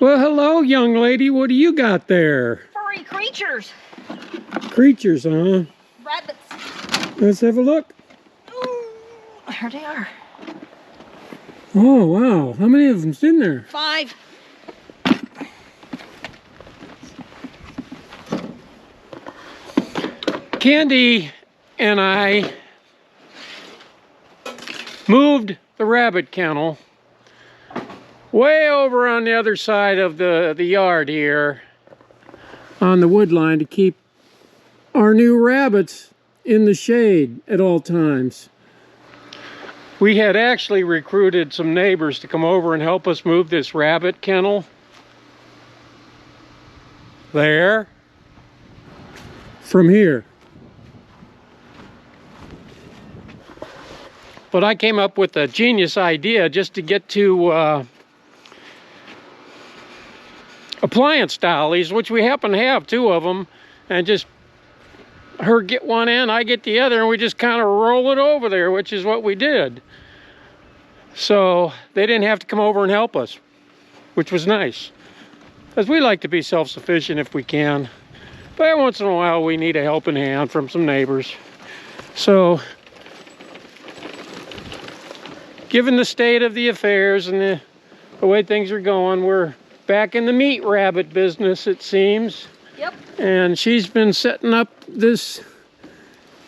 Well, hello, young lady. What do you got there? Furry creatures. Creatures, huh? Rabbits. Let's have a look. Ooh, there they are. Oh, wow. How many of them's in there? 5. Candy and I moved the rabbit kennel way over on the other side of the yard here on the wood line to keep our new rabbits in the shade at all times. We had actually recruited some neighbors to come over and help us move this rabbit kennel there from here. But I came up with a genius idea just to get to appliance dollies, which we happen to have 2 of them, and just her get one end, I get the other, and we just kind of roll it over there, which is what we did. So they didn't have to come over and help us, which was nice, because we like to be self-sufficient if we can. But once in a while we need a helping hand from some neighbors. So given the state of the affairs and the way things are going, we're back in the meat rabbit business, it seems. Yep. And she's been setting up this,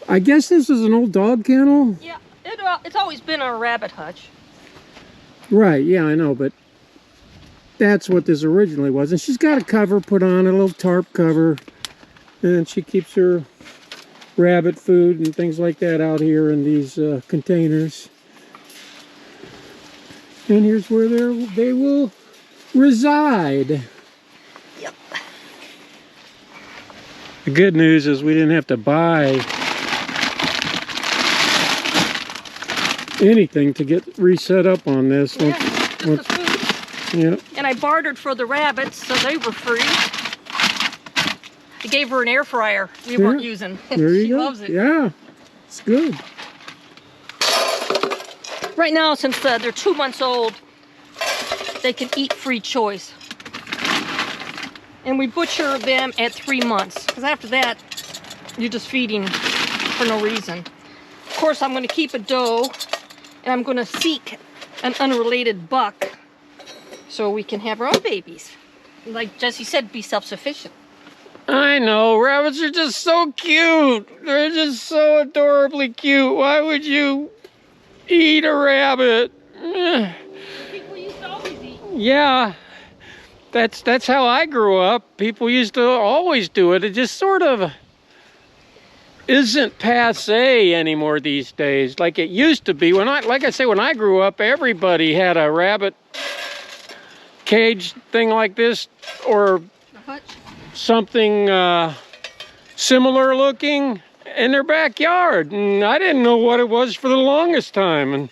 I guess this is an old dog kennel? Yeah, it's always been a rabbit hutch. Right, yeah, I know, but that's what this originally was. And she's got a cover put on, a little tarp cover, and she keeps her rabbit food and things like that out here in these containers. And here's where they will reside. Yep. The good news is we didn't have to buy anything to get reset up on this. Yeah, just the food. Yeah. And I bartered for the rabbits, so they were free. I gave her an air fryer we weren't using. There you She go. loves it. Yeah, it's good. Right now, since they're 2 months old, they can eat free choice. And we butcher them at 3 months, because after that, you're just feeding for no reason. Of course, I'm going to keep a doe, and I'm going to seek an unrelated buck so we can have our own babies. Like Jesse said, be self-sufficient. I know, rabbits are just so cute. They're just so adorably cute. Why would you eat a rabbit? People used to always eat. Yeah, that's how I grew up. People used to always do it. It just sort of isn't passé anymore these days, like it used to be. Like I say, when I grew up, everybody had a rabbit cage thing like this, or something similar looking in their backyard, and I didn't know what it was for the longest time.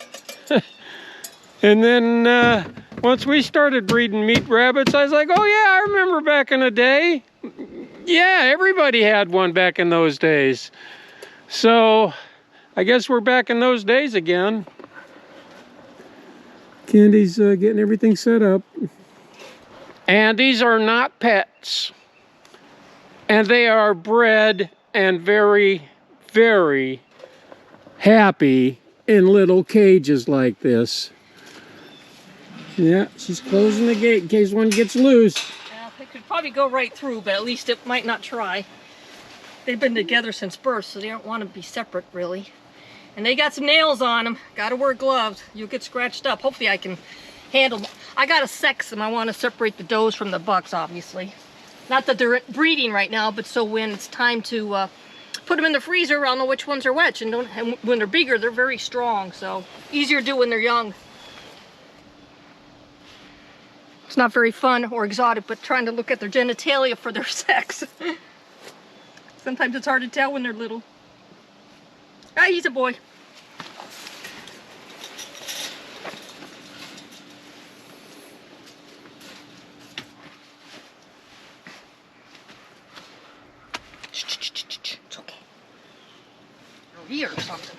And then once we started breeding meat rabbits, I was like, oh yeah, I remember back in the day. Yeah, everybody had one back in those days. So I guess we're back in those days again. Candy's getting everything set up. And these are not pets. And they are bred and very, very happy in little cages like this. Yeah, she's closing the gate in case one gets loose. Yeah, they could probably go right through, but at least it might not try. They've been together since birth, so they don't want to be separate, really. And they got some nails on them. Got to wear gloves. You'll get scratched up. Hopefully I can handle them. I got to sex them. I want to separate the does from the bucks, obviously. Not that they're breeding right now, but so when it's time to put them in the freezer, I'll know which ones are which. And when they're bigger, they're very strong, so easier to do when they're young. It's not very fun or exotic, but trying to look at their genitalia for their sex. Sometimes it's hard to tell when they're little. Ah, he's a boy. It's okay. Over here or something.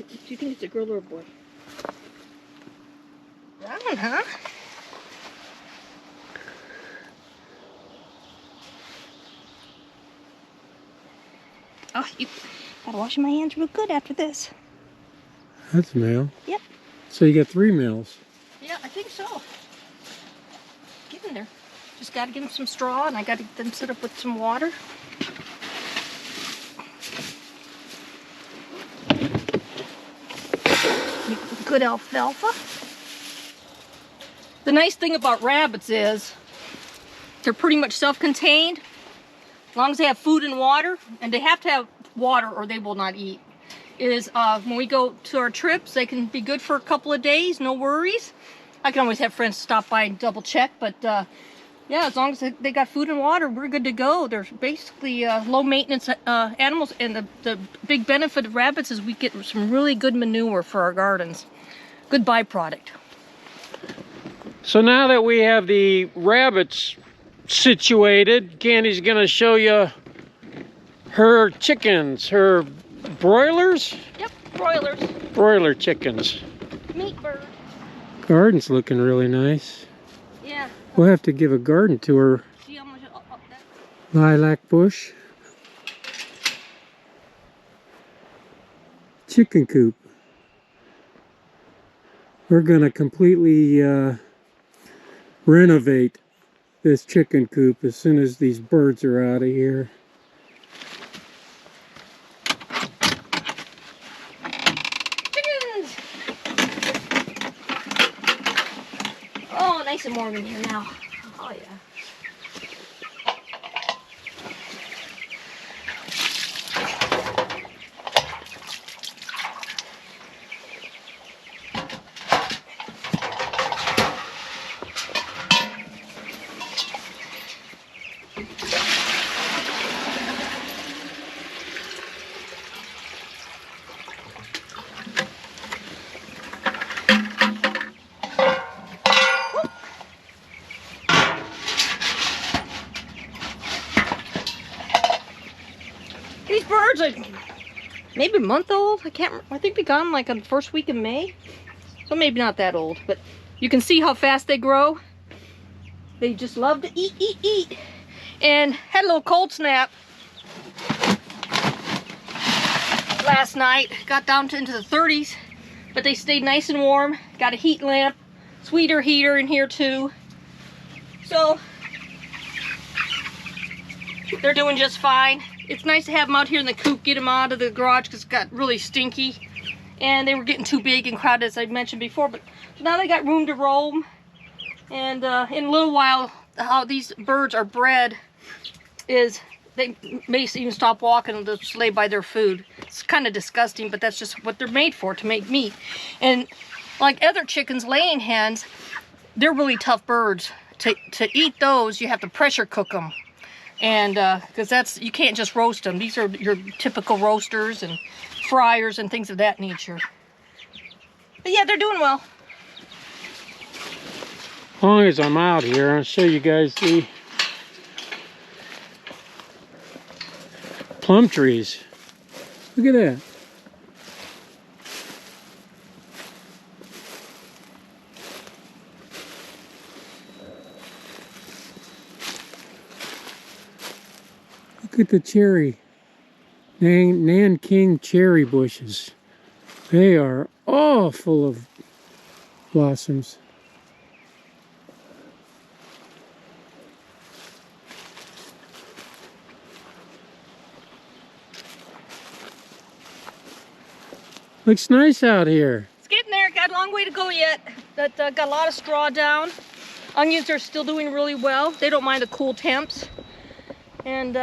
Do you think it's a girl or a boy? That one, huh? Oh, you gotta wash my hands real good after this. That's a male. Yep. So you got 3 males. Yeah, I think so. Get in there. Just gotta give them some straw, and I gotta get them set up with some water. Good alfalfa. The nice thing about rabbits is they're pretty much self-contained as long as they have food and water, and they have to have water or they will not eat. When we go to our trips, they can be good for a couple of days, no worries. I can always have friends stop by and double check, but yeah, as long as they got food and water, we're good to go. They're basically low maintenance animals, and the big benefit of rabbits is we get some really good manure for our gardens. Good byproduct. So now that we have the rabbits situated, Candy's gonna show you her chickens, her broilers? Yep, broilers. Broiler chickens. Meat bird. Garden's looking really nice. Yeah. We'll have to give a garden tour. See how much that. Lilac bush. Chicken coop. We're gonna completely renovate this chicken coop as soon as these birds are out of here. Chickens! Oh, nice and warm in here now. Oh yeah. These birds are maybe a month old. I can't remember. I think they got them like on the first week of May. So maybe not that old, but you can see how fast they grow. They just love to eat, eat, eat. And had a little cold snap last night. Got down into the 30s, but they stayed nice and warm. Got a heat lamp, sweeter heater in here too. So they're doing just fine. It's nice to have them out here in the coop, get them out of the garage because it got really stinky. And they were getting too big and crowded, as I mentioned before. But now they got room to roam. And in a little while, how these birds are bred is they may even stop walking and just lay by their food. It's kind of disgusting, but that's just what they're made for, to make meat. And like other chickens, laying hens, they're really tough birds. To eat those, you have to pressure cook them. And because you can't just roast them. These are your typical roasters and fryers and things of that nature. But yeah, they're doing well. As long as I'm out here, I'll show you guys the plum trees. Look at that. Look at the cherry, Nanking cherry bushes. They are all full of blossoms. Looks nice out here. It's getting there. Got a long way to go yet. But got a lot of straw down. Onions are still doing really well. They don't mind the cool temps. And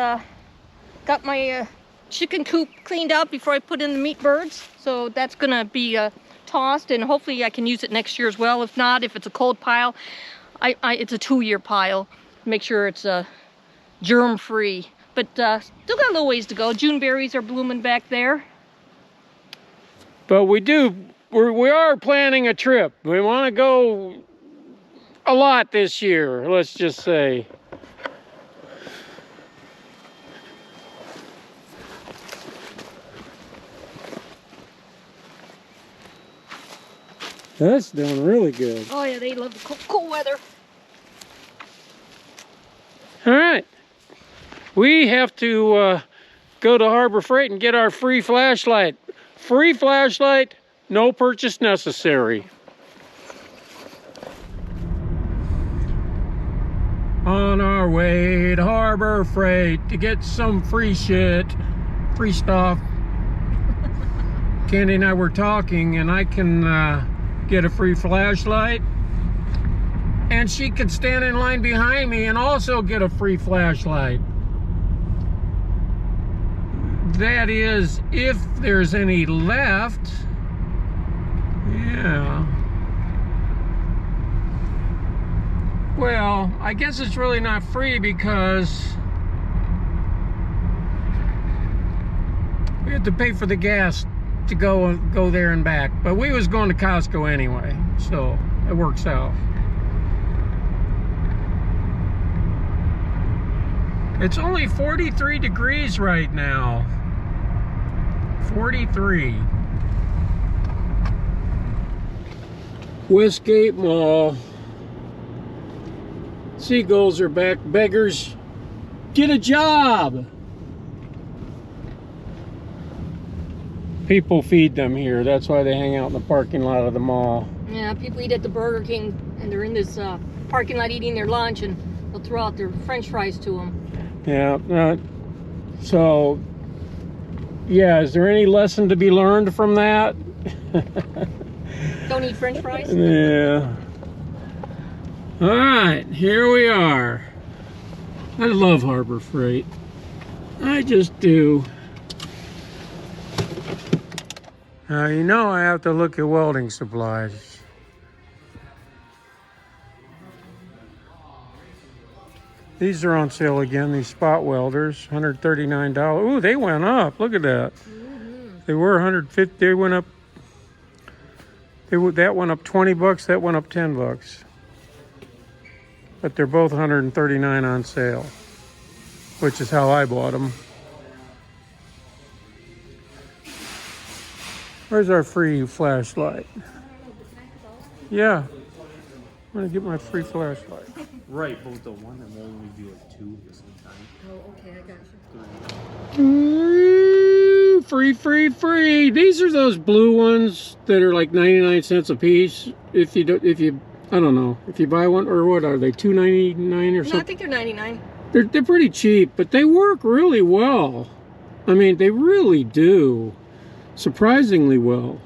got my chicken coop cleaned out before I put in the meat birds. So that's gonna be tossed, and hopefully I can use it next year as well. If not, if it's a cold pile, it's a 2-year pile. Make sure it's germ free. But still got a little ways to go. June berries are blooming back there. But we are planning a trip. We want to go a lot this year, let's just say. That's doing really good. Oh yeah, they love the cool weather. All right. We have to go to Harbor Freight and get our free flashlight. Free flashlight, no purchase necessary. On our way to Harbor Freight to get some free shit, free stuff. Candy and I were talking, and I can get a free flashlight, and she could stand in line behind me and also get a free flashlight. That is, if there's any left. Yeah. Well, I guess it's really not free because we had to pay for the gas to go there and back. But we was going to Costco anyway, so it works out. It's only 43 degrees right now. 43. Westgate Mall. Seagulls are back. Beggars, get a job. People feed them here. That's why they hang out in the parking lot of the mall. Yeah, people eat at the Burger King, and they're in this parking lot eating their lunch, and they'll throw out their French fries to them. Yeah. So, yeah, is there any lesson to be learned from that? Don't eat French fries? Yeah. All right, here we are. I love Harbor Freight. I just do. Now, you know I have to look at welding supplies. These are on sale again, these spot welders, $139. Ooh, they went up. Look at that. They were 150. They went up. That went up 20 bucks. That went up 10 bucks. But they're both 139 on sale, which is how I bought them. Where's our free flashlight? Yeah, I'm gonna get my free flashlight. Right, but the one that will only do like 2 at the same time. Oh, okay, I got you. Ooh, free. These are those blue ones that are like 99 cents a piece. If you I don't know, if you buy one, or what are they, $2.99 or something? No, I think they're 99. They're pretty cheap, but they work really well. I mean, they really do. Surprisingly well.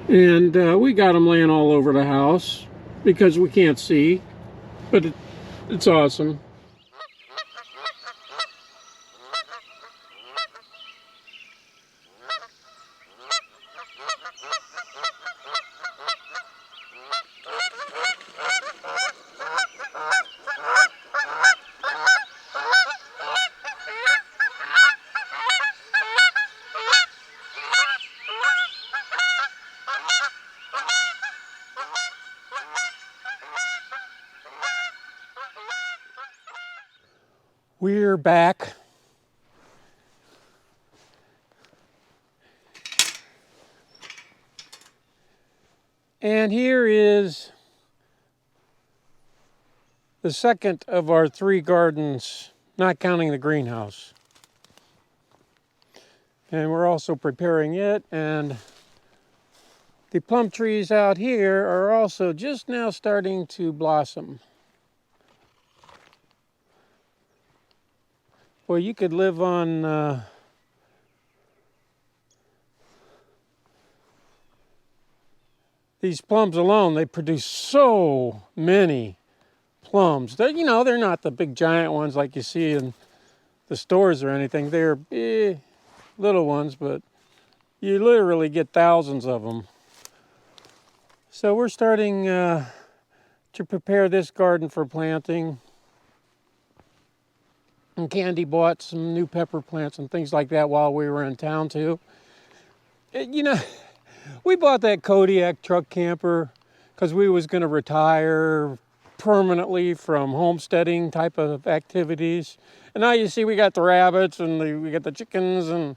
And we got them laying all over the house because we can't see, but it's awesome. We're back. And here is the second of our 3 gardens, not counting the greenhouse. And we're also preparing it, and the plum trees out here are also just now starting to blossom. Well, you could live on these plums alone. They produce so many plums. They're not the big giant ones like you see in the stores or anything. They're little ones, but you literally get thousands of them. So we're starting to prepare this garden for planting. And Candy bought some new pepper plants and things like that while we were in town too. We bought that Kodiak truck camper because we was going to retire permanently from homesteading type of activities. And now you see we got the rabbits and we got the chickens, and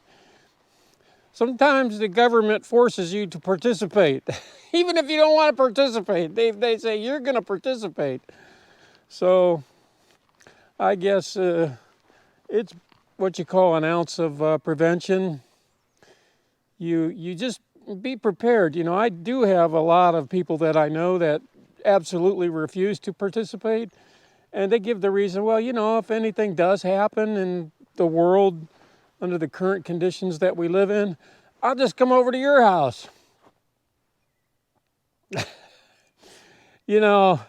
Sometimes the government forces you to participate. Even if you don't want to participate, they say you're going to participate. So I guess it's what you call an ounce of prevention. You just be prepared. You know, I do have a lot of people that I know that absolutely refuse to participate. And they give the reason, well, you know, if anything does happen in the world under the current conditions that we live in, I'll just come over to your house. You know,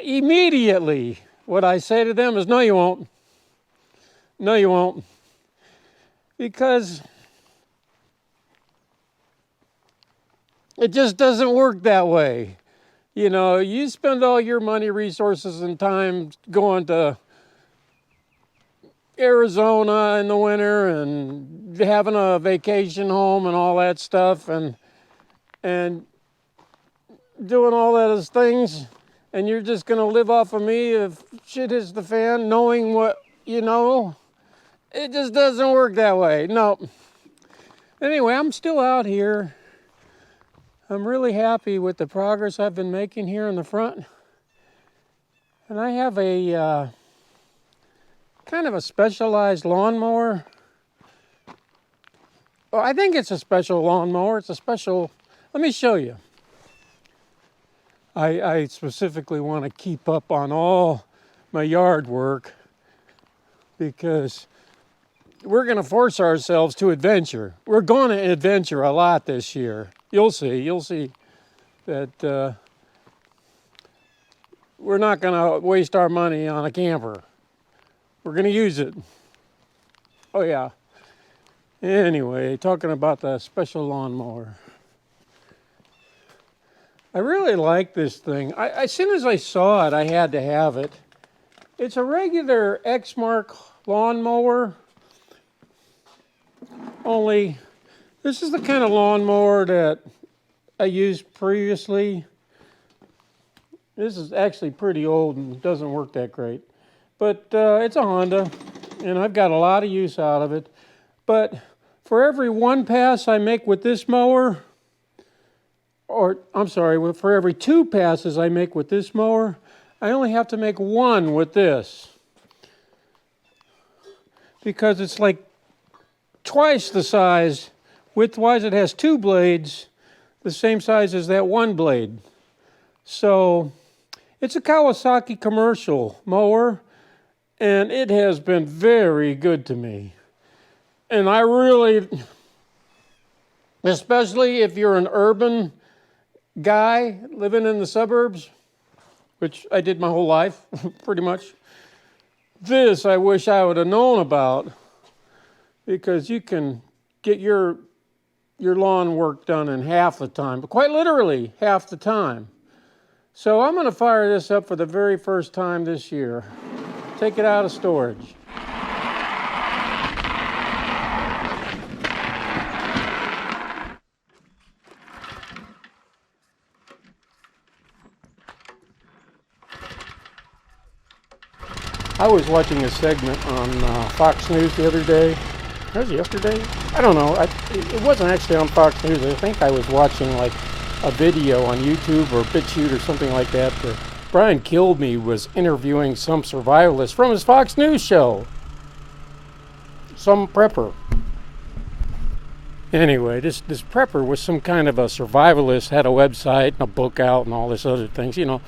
immediately what I say to them is, no, you won't. No, you won't. Because it just doesn't work that way. You know, you spend all your money, resources, and time going to Arizona in the winter and having a vacation home and all that stuff and doing all those things, and you're just going to live off of me if shit hits the fan, knowing what you know. It just doesn't work that way. No. Anyway, I'm still out here. I'm really happy with the progress I've been making here in the front. And I have a kind of a specialized lawnmower. Well, I think it's a special lawnmower. It's a special, let me show you. I specifically want to keep up on all my yard work because we're going to force ourselves to adventure. We're going to adventure a lot this year. You'll see that we're not going to waste our money on a camper. We're going to use it. Oh yeah. Anyway, talking about the special lawnmower. I really like this thing. As soon as I saw it, I had to have it. It's a regular X-Mark lawnmower. Only this is the kind of lawnmower that I used previously. This is actually pretty old and doesn't work that great. But it's a Honda, and I've got a lot of use out of it. But for every one pass I make with this mower, for every 2 passes I make with this mower, I only have to make 1 with this. Because it's like twice the size. Width-wise, it has 2 blades, the same size as that 1 blade. So it's a Kawasaki commercial mower, and it has been very good to me. And I really, especially if you're an urban guy living in the suburbs, which I did my whole life, pretty much. This I wish I would have known about, because you can get your lawn work done in half the time, but quite literally half the time. So I'm going to fire this up for the very first time this year. Take it out of storage. I was watching a segment on Fox News the other day. Was it yesterday? I don't know. It wasn't actually on Fox News. I think I was watching like a video on YouTube or BitChute or something like that. Where Brian Kilby was interviewing some survivalist from his Fox News show. Some prepper. Anyway, this prepper was some kind of a survivalist, had a website and a book out and all this other things, you know.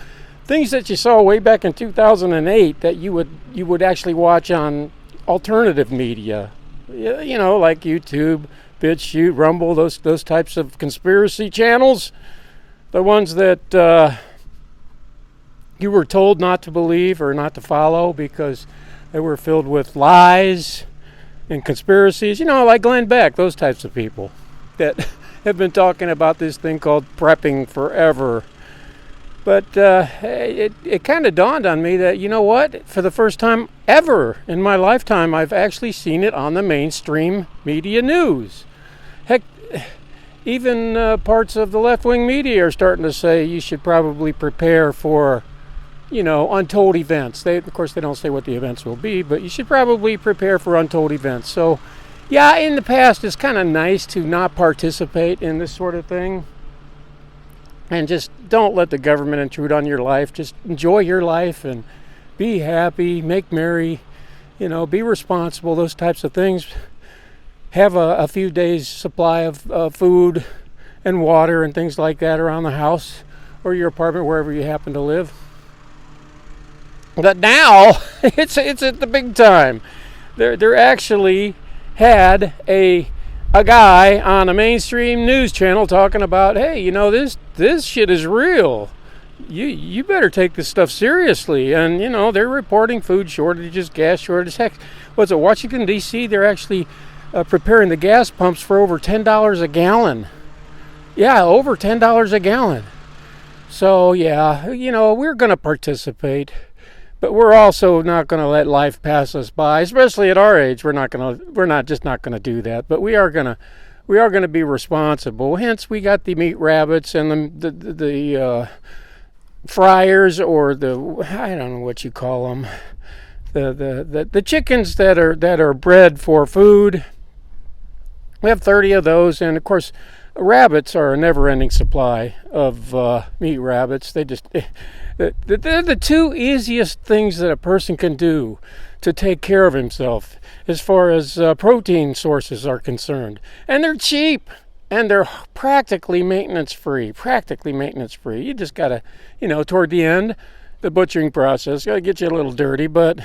Things that you saw way back in 2008 that you would actually watch on alternative media, you know, like YouTube, BitChute, Rumble, those types of conspiracy channels, the ones that you were told not to believe or not to follow because they were filled with lies and conspiracies, you know, like Glenn Beck, those types of people that have been talking about this thing called prepping forever. But it kind of dawned on me that, you know what, for the first time ever in my lifetime, I've actually seen it on the mainstream media news. Heck, even parts of the left-wing media are starting to say you should probably prepare for, untold events. Of course, they don't say what the events will be, but you should probably prepare for untold events. So, yeah, in the past, it's kind of nice to not participate in this sort of thing. And just don't let the government intrude on your life. Just enjoy your life and be happy, make merry, be responsible, those types of things. Have a few days supply of food and water and things like that around the house or your apartment, wherever you happen to live. But now it's at the big time. They're actually had a guy on a mainstream news channel talking about, hey, this shit is real. You better take this stuff seriously. And they're reporting food shortages, gas shortages. Heck, what's it, Washington D.C.? They're actually preparing the gas pumps for over $10 a gallon. Yeah, over $10 a gallon. So yeah, we're going to participate, but we're also not going to let life pass us by, especially at our age. We're not just not going to do that, but we are going to be responsible. Hence, we got the meat rabbits and the fryers, or I don't know what you call them, the chickens that are bred for food. We have 30 of those, and of course, rabbits are a never-ending supply of meat rabbits. They're the two easiest things that a person can do to take care of himself as far as protein sources are concerned. And they're cheap, and they're practically maintenance-free. You just got to, toward the end, the butchering process, got to get you a little dirty, but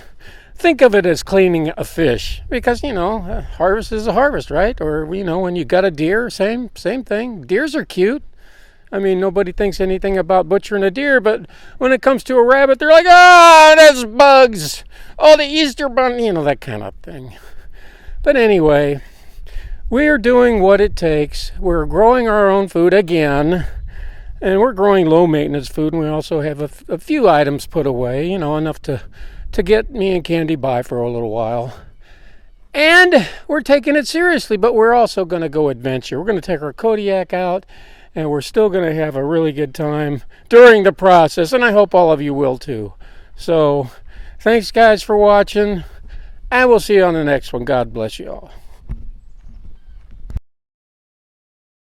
think of it as cleaning a fish, because harvest is a harvest, right? Or when you got a deer, same thing. Deers are cute. I mean, nobody thinks anything about butchering a deer, but when it comes to a rabbit, they're like, there's bugs. Oh, the Easter bunny, that kind of thing. But anyway, we're doing what it takes. We're growing our own food again, and we're growing low maintenance food, and we also have a few items put away, enough to get me and Candy by for a little while. And we're taking it seriously, but we're also going to go adventure. We're going to take our Kodiak out, and we're still going to have a really good time during the process, and I hope all of you will too. So, thanks guys for watching, and we'll see you on the next one. God bless you all.